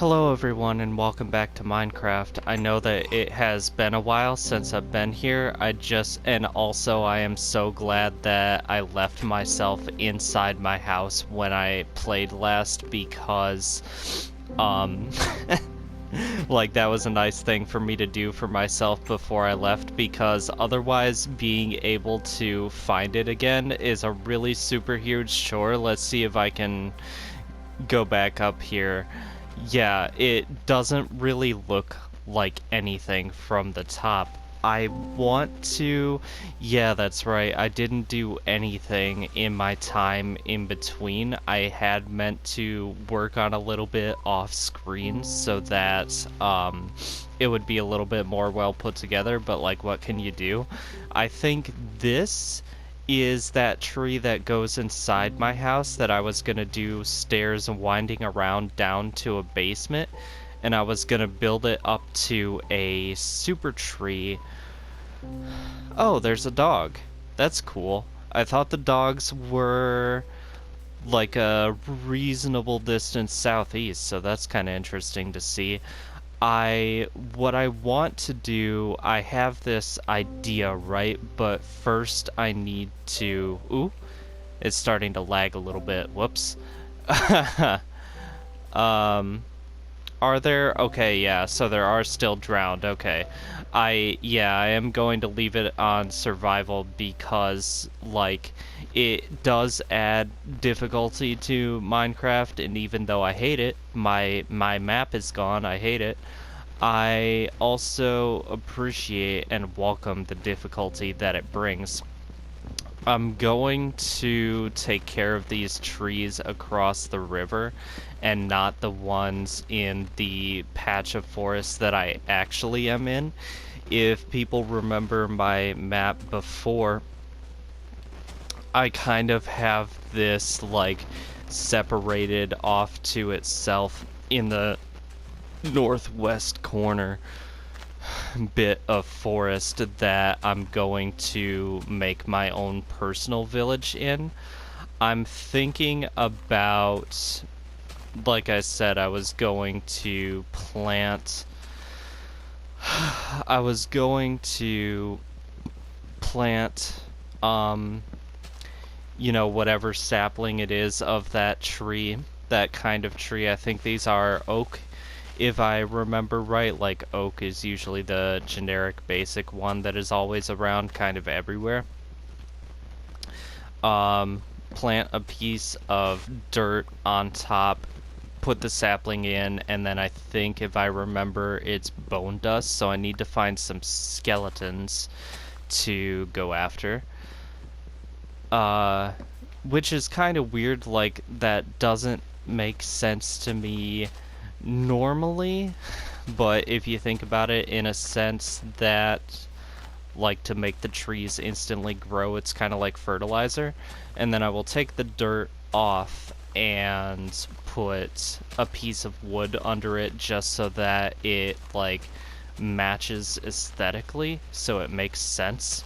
Hello everyone and welcome back to Minecraft. I know that it has been a while since I've been here. And also I am so glad that I left myself inside my house when I played last because, um, like that was a nice thing for me to do for myself before I left, because otherwise being able to find it again is a really super huge chore. Let's see if I can go back up here. Yeah, it doesn't really look like anything from the top. I want to... Yeah, that's right. I didn't do anything in my time in between. I had meant to work on a little bit off screen so that it would be a little bit more well put together, but like, what can you do? I think this is that tree that goes inside my house that I was gonna do stairs winding around down to a basement, and I was gonna build it up to a super tree. Oh, there's a dog. That's cool. I thought the dogs were like a reasonable distance southeast, so that's kind of interesting to see. What I want to do, I have this idea, right? But first I need to... Ooh, it's starting to lag a little bit. Whoops. um, are there? Okay, yeah, so there are still drowned. Okay. I am going to leave it on survival because, like, it does add difficulty to Minecraft, and even though I hate it, my map is gone, I hate it. I also appreciate and welcome the difficulty that it brings. I'm going to take care of these trees across the river and not the ones in the patch of forest that I actually am in. If people remember my map before, I kind of have this like separated off to itself in the northwest corner bit of forest that I'm going to make my own personal village in. I'm thinking about, like I said, I was going to plant I was going to plant you know, whatever sapling it is of that tree, that kind of tree. I think these are oak, if I remember right. Like, oak is usually the generic basic one that is always around kind of everywhere. Plant a piece of dirt on top, put the sapling in, and then I think, if I remember, it's bone dust, so I need to find some skeletons to go after. Which is kind of weird, like, that doesn't make sense to me normally, but if you think about it, in a sense that, like, to make the trees instantly grow, it's kind of like fertilizer. And then I will take the dirt off and put a piece of wood under it just so that it, like, matches aesthetically, so it makes sense.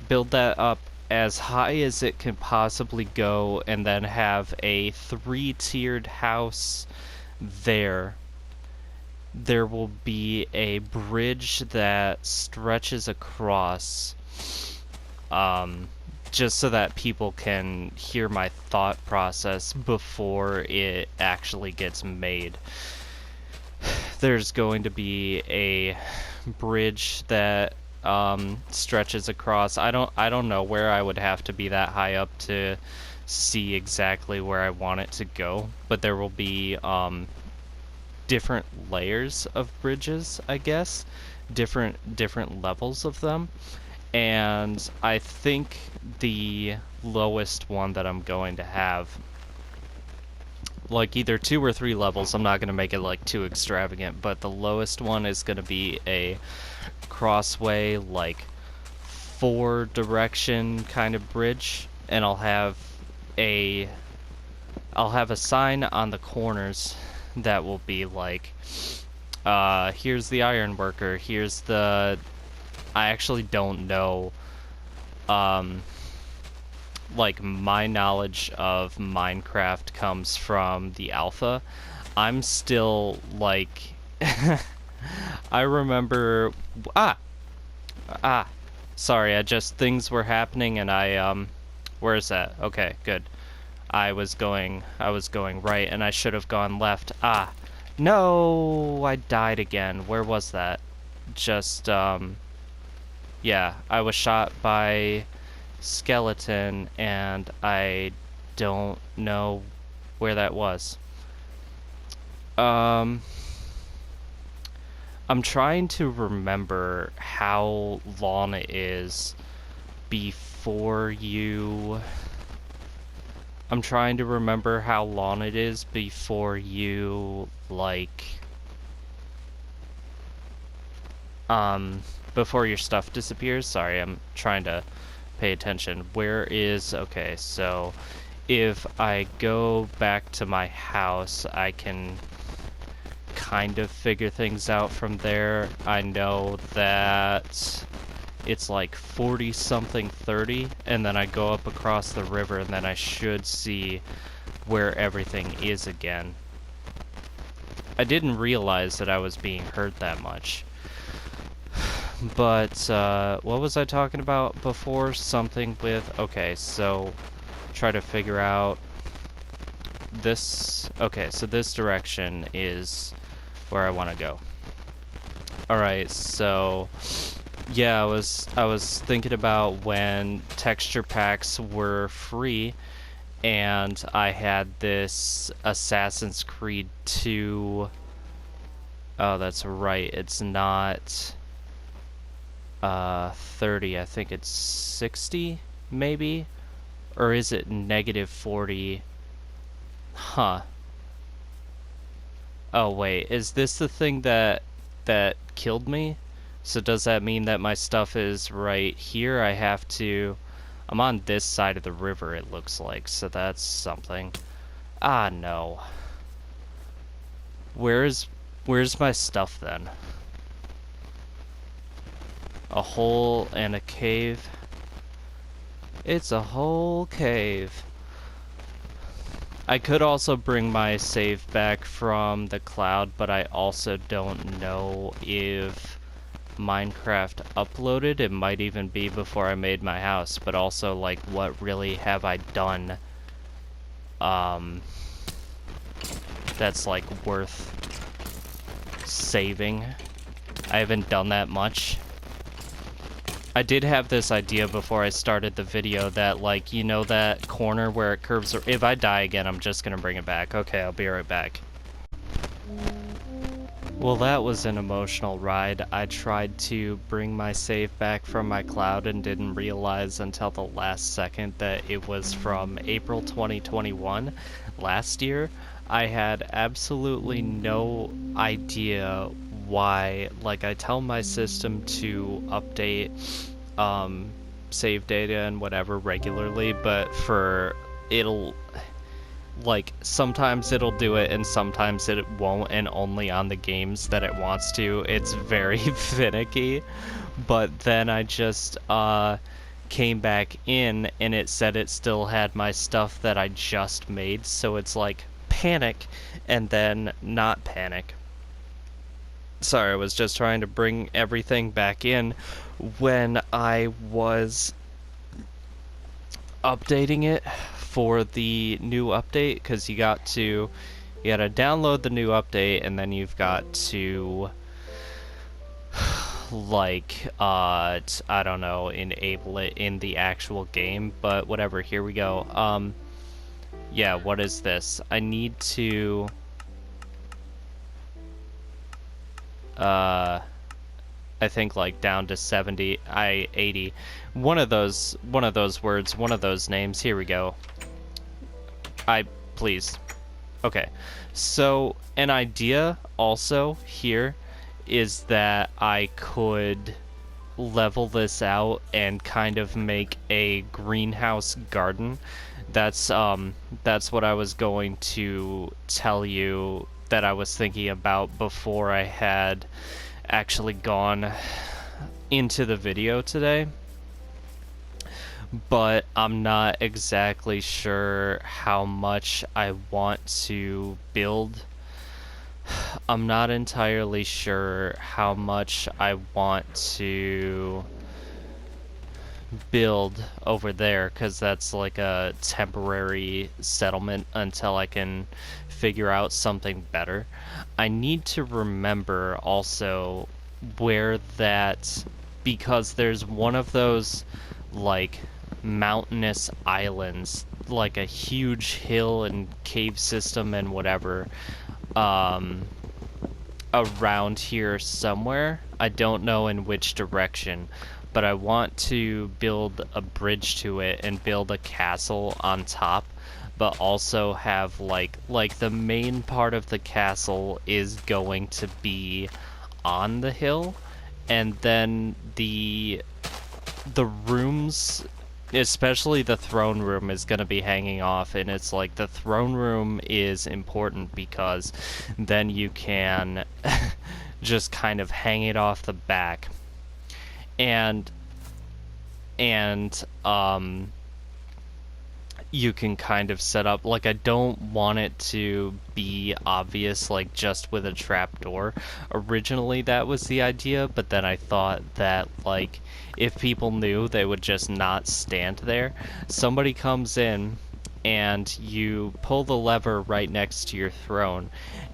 Build that up as high as it can possibly go, and then have a 3-tiered house there. There will be a bridge that stretches across, just so that people can hear my thought process before it actually gets made. There's going to be a bridge that stretches across. I don't know where I would have to be that high up to see exactly where I want it to go, but there will be different layers of bridges, I guess, different levels of them. And I think the lowest one that I'm going to have, like, either 2 or 3 levels. I'm not going to make it like too extravagant, but the lowest one is going to be a crossway, like 4-direction kind of bridge, and I'll have a sign on the corners that will be like, here's the iron worker, here's the... I actually don't know, like, my knowledge of Minecraft comes from the alpha. I'm still like I remember ah ah sorry, I just things were happening and where is that? Okay, good. I was going right and I should have gone left. Ah. No, I died again. Where was that? Just yeah, I was shot by skeleton and I don't know where that was. Um I'm trying to remember how long it is before you I'm trying to remember how long it is before you like before your stuff disappears. Sorry, I'm trying to pay attention. Where is okay, so if I go back to my house, I can kind of figure things out from there. I know that it's like 40 something 30, and then I go up across the river and then I should see where everything is again. I didn't realize that I was being hurt that much. But what was I talking about before? Something with okay, so try to figure out this. Okay, so this direction is where I want to go. Alright, so yeah, I was thinking about when texture packs were free and I had this Assassin's Creed 2. Oh, that's right. It's not 30. I think it's 60 maybe, or is it negative 40? Huh. Oh wait, is this the thing that killed me? So does that mean that my stuff is right here? I'm on this side of the river, it looks like, so that's something. Ah, no. Where's my stuff then? A hole and a cave. It's a whole cave. I could also bring my save back from the cloud, but I also don't know if Minecraft uploaded. It might even be before I made my house, but also, like, what really have I done that's like worth saving? I haven't done that much. I did have this idea before I started the video that, like, you know that corner where it curves? If I die again, I'm just gonna bring it back. Okay, I'll be right back. Well, that was an emotional ride. I tried to bring my save back from my cloud and didn't realize until the last second that it was from April 2021, last year. I had absolutely no idea why. Like, I tell my system to update save data and whatever regularly, but it'll like sometimes it'll do it and sometimes it won't, and only on the games that it wants to. It's very finicky. But then I just came back in and it said it still had my stuff that I just made, so it's like panic and then not panic. Sorry, I was just trying to bring everything back in when I was updating it for the new update, because you gotta download the new update and then you've got to like I don't know, enable it in the actual game, but whatever, here we go. Yeah, what is this? I need to I think like down to 70, 80. One of those words, one of those names. Here we go. Please. Okay. So an idea also here is that I could level this out and kind of make a greenhouse garden. That's what I was going to tell you that I was thinking about before I had actually gone into the video today, but I'm not exactly sure how much I want to build I'm not entirely sure how much I want to build over there, because that's like a temporary settlement until I can figure out something better. I need to remember also where that, because there's one of those like mountainous islands, like a huge hill and cave system and whatever, um around here somewhere. I don't know in which direction, but I want to build a bridge to it and build a castle on top, but also have like the main part of the castle is going to be on the hill, and then the rooms, especially the throne room, is going to be hanging off. And it's like the throne room is important because then you can just kind of hang it off the back, and and you can kind of set up, like, I don't want it to be obvious, like just with a trapdoor. Originally that was the idea, but then I thought that, like, if people knew, they would just not stand there. Somebody comes in and you pull the lever right next to your throne,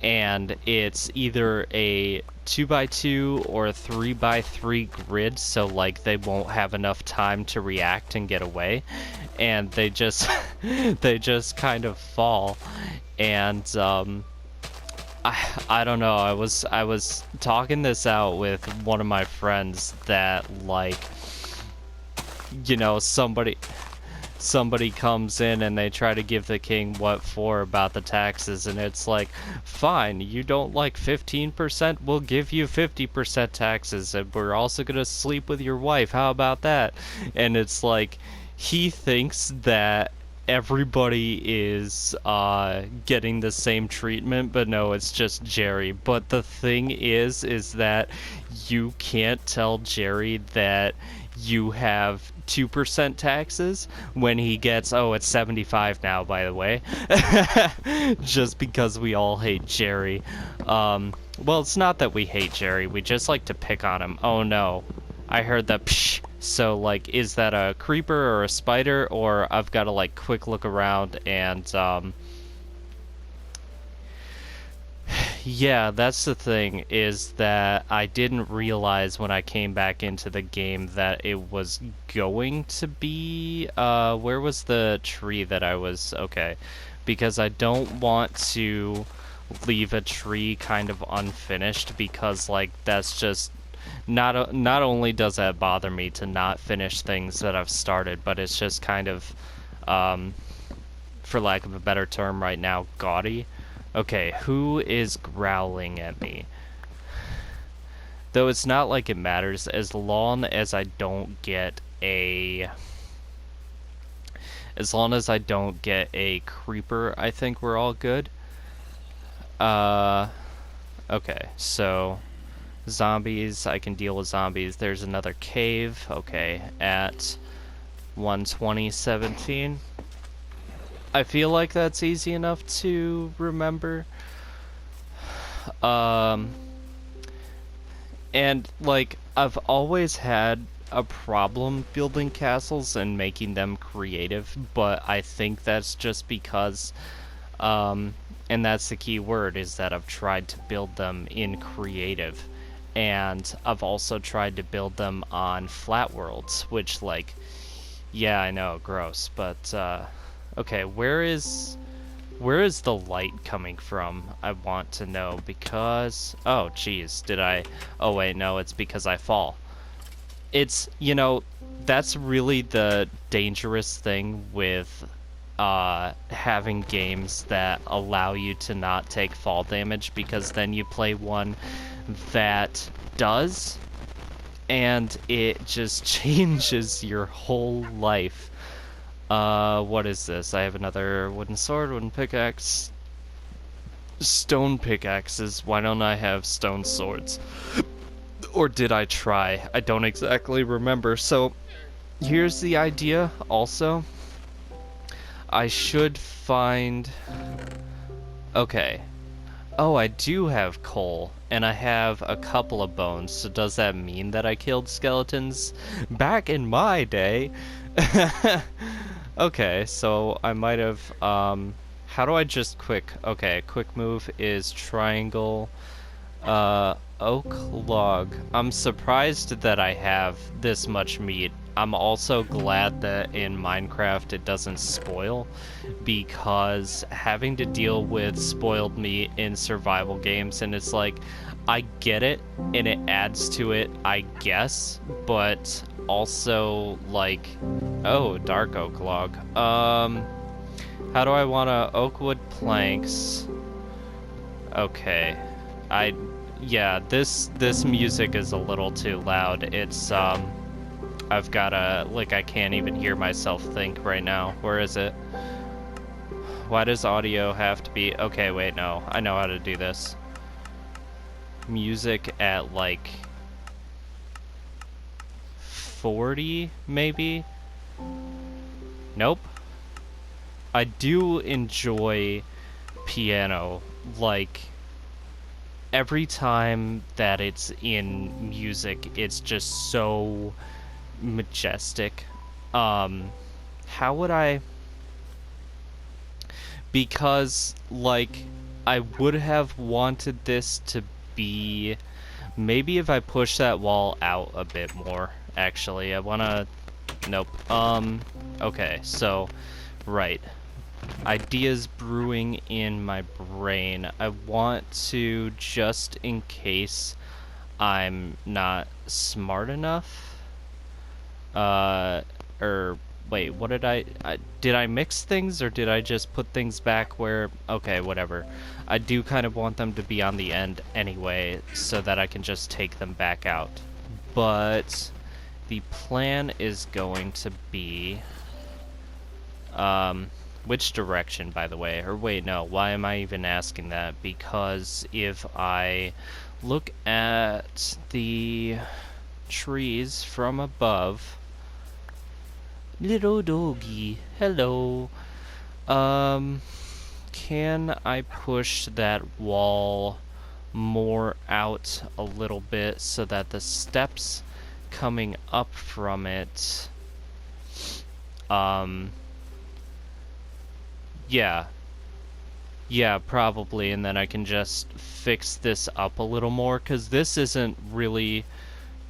and it's either a 2x2 or a 3x3 grid, so like they won't have enough time to react and get away, and they just they just kind of fall. And I don't know, I was talking this out with one of my friends that, like, you know, somebody comes in and they try to give the king what for about the taxes, and it's like, fine, you don't like 15%, we'll give you 50% taxes, and we're also gonna sleep with your wife, how about that? And it's like, he thinks that everybody is getting the same treatment, but no, it's just Gerry. But the thing is that you can't tell Gerry that you have 2% taxes when he gets, oh, it's 75 now, by the way. Just because we all hate Gerry. Well, it's not that we hate Gerry, we just like to pick on him. Oh no, I heard the psh. So, like, is that a creeper or a spider, or I've got to, like, quick look around and, yeah, that's the thing, is that I didn't realize when I came back into the game that it was going to be, where was the tree that I was, okay, because I don't want to leave a tree kind of unfinished, because, like, that's just, not only does that bother me to not finish things that I've started, but it's just kind of, for lack of a better term right now, gaudy. Okay, who is growling at me? Though it's not like it matters, as long as I don't get a... As long as I don't get a creeper, I think we're all good. Okay, so... Zombies, I can deal with zombies. There's another cave, okay, at 120:17. I feel like that's easy enough to remember. And, like, I've always had a problem building castles and making them creative, but I think that's just because, and that's the key word, is that I've tried to build them in creative. And I've also tried to build them on flat worlds, which, like, yeah, I know, gross, but, okay, where is the light coming from? I want to know, because, oh, geez, oh, wait, no, it's because I fall. It's, you know, that's really the dangerous thing with, having games that allow you to not take fall damage, because then you play one that does, and it just changes your whole life. What is this? I have another wooden sword, wooden pickaxe, stone pickaxes. Why don't I have stone swords? Or did I try? I don't exactly remember. So, here's the idea also. I should find... Okay. Oh, I do have coal, and I have a couple of bones, so does that mean that I killed skeletons? Back in my day? Okay, so I might have, how do I just okay, quick move is triangle, oak log. I'm surprised that I have this much meat. I'm also glad that in Minecraft it doesn't spoil, because having to deal with spoiled meat in survival games, and it's like, I get it, and it adds to it, I guess, but also, like, oh, dark oak log. How do I want to oak wood planks? Okay. I yeah, this music is a little too loud. It's I've gotta like I can't even hear myself think right now. Where is it? Why does audio have to be okay, wait, no. I know how to do this. Music at like 40 maybe? Nope. I do enjoy piano, like every time that it's in music, it's just so majestic. How would I? Because, like, I would have wanted this to be. Maybe if I push that wall out a bit more, actually. I wanna. Nope. Okay, so. Right. Ideas brewing in my brain. I want to, just in case I'm not smart enough, or wait, what did I mix things, or did I just put things back where, okay, whatever. I do kind of want them to be on the end anyway, so that I can just take them back out. But the plan is going to be, which direction, by the way? Or wait, no, why am I even asking that? Because if I look at the trees from above... Little doggy, hello. Can I push that wall more out a little bit so that the steps coming up from it... Yeah. Yeah, probably, and then I can just fix this up a little more, because this isn't really,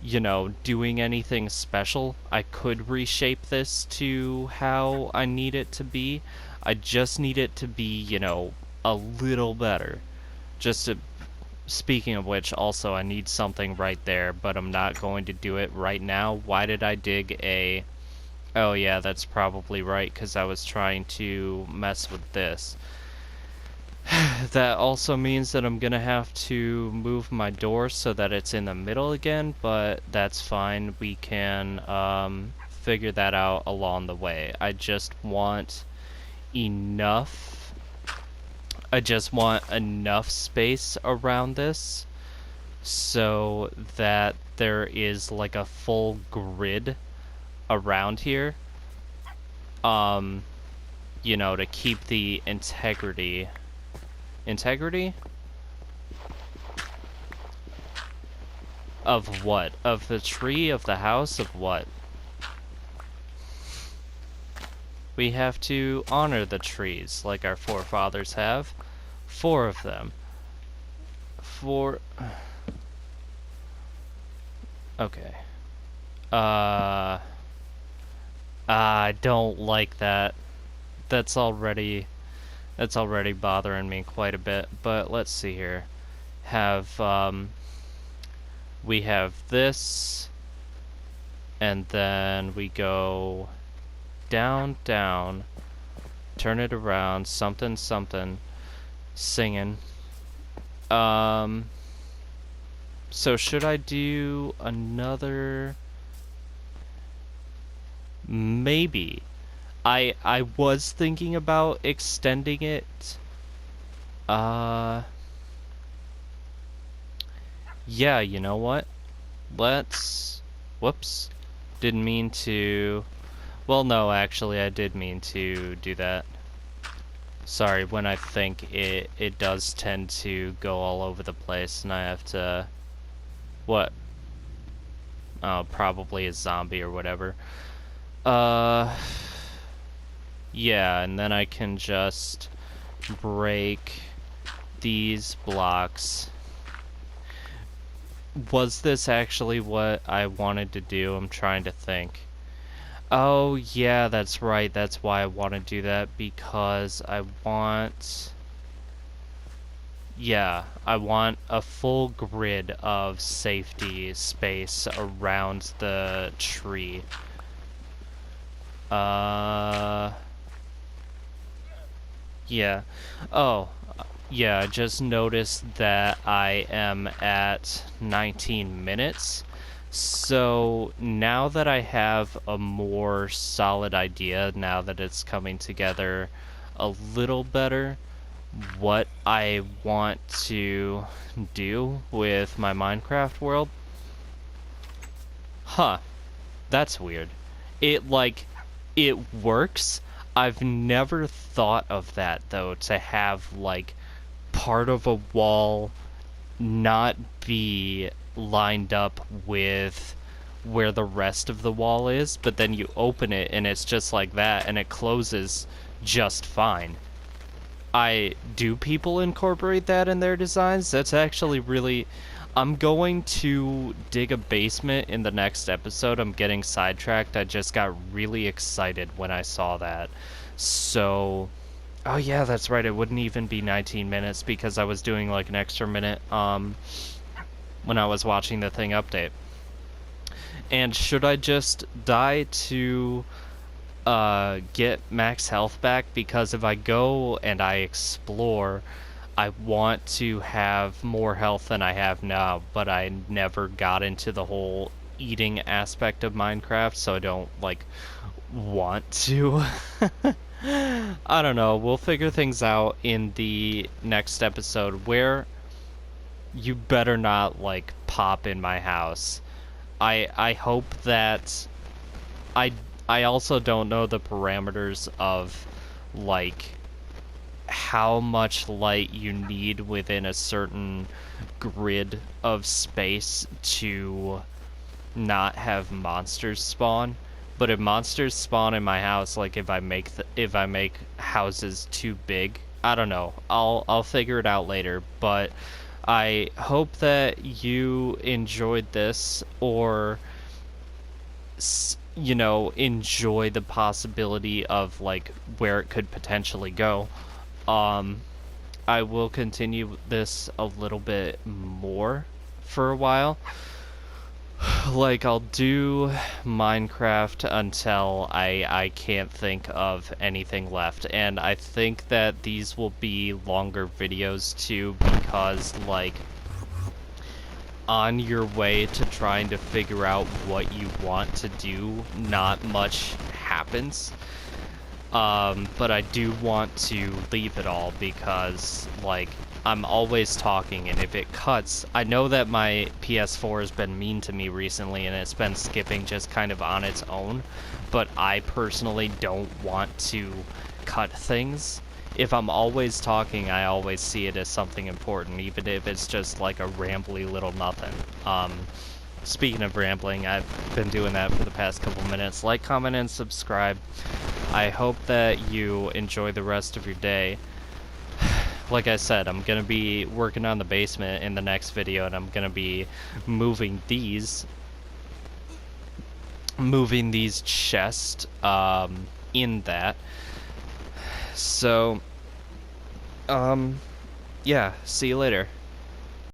you know, doing anything special. I could reshape this to how I need it to be. I just need it to be, you know, a little better. Just to, speaking of which, also I need something right there, but I'm not going to do it right now. Why did I dig a... Oh yeah, that's probably right, because I was trying to mess with this. That also means that I'm gonna have to move my door so that it's in the middle again, but that's fine. We can figure that out along the way. I just want enough space around this so that there is like a full grid around here, you know, to keep the integrity of what? Of the tree, of the house, of what? We have to honor the trees like our forefathers have. 4 of them. 4... Okay. I don't like that. That's already bothering me quite a bit. But let's see here. We have this, and then we go down, down, turn it around, something, something, singing. So should I do another... Maybe. I was thinking about extending it. Yeah, you know what? Let's... Whoops. Didn't mean to... Well, no, actually, I did mean to do that. Sorry, when I think it does tend to go all over the place, and I have to... What? Oh, probably a zombie or whatever. Yeah, and then I can just break these blocks. Was this actually what I wanted to do? I'm trying to think. Oh, yeah, that's right. That's why I want to do that, because I want... Yeah, I want a full grid of safety space around the tree. Yeah. Oh, yeah, I just noticed that I am at 19 minutes. So now that I have a more solid idea, now that it's coming together a little better, what I want to do with my Minecraft world. Huh, that's weird. It, like, it works. I've never thought of that, though, to have, like, part of a wall not be lined up with where the rest of the wall is, but then you open it and it's just like that, and it closes just fine. Do people incorporate that in their designs? That's actually really... I'm going to dig a basement in the next episode. I'm getting sidetracked. I just got really excited when I saw that. So... Oh yeah, that's right. It wouldn't even be 19 minutes because I was doing like an extra minute when I was watching the thing update. And should I just die to get max health back? Because if I go and I explore, I want to have more health than I have now, but I never got into the whole eating aspect of Minecraft, so I don't, like, want to. I don't know, we'll figure things out in the next episode, where you better not, like, pop in my house. I hope that... I I also don't know the parameters of, like, how much light you need within a certain grid of space to not have monsters spawn. But if monsters spawn in my house, like if I make houses too big, I don't know. I'll figure it out later. But I hope that you enjoyed this, or you know, enjoy the possibility of, like, where it could potentially go. I will continue this a little bit more for a while. Like, I'll do Minecraft until I can't think of anything left. And I think that these will be longer videos too, because, like, on your way to trying to figure out what you want to do, not much happens. But I do want to leave it all because, like, I'm always talking, and if it cuts... I know that my PS4 has been mean to me recently, and it's been skipping just kind of on its own, but I personally don't want to cut things. If I'm always talking, I always see it as something important, even if it's just like a rambly little nothing. Speaking of rambling, I've been doing that for the past couple minutes. Like, comment, and subscribe. I hope that you enjoy the rest of your day. Like I said, I'm gonna be working on the basement in the next video, and I'm gonna be moving these chests in that. So yeah, see you later.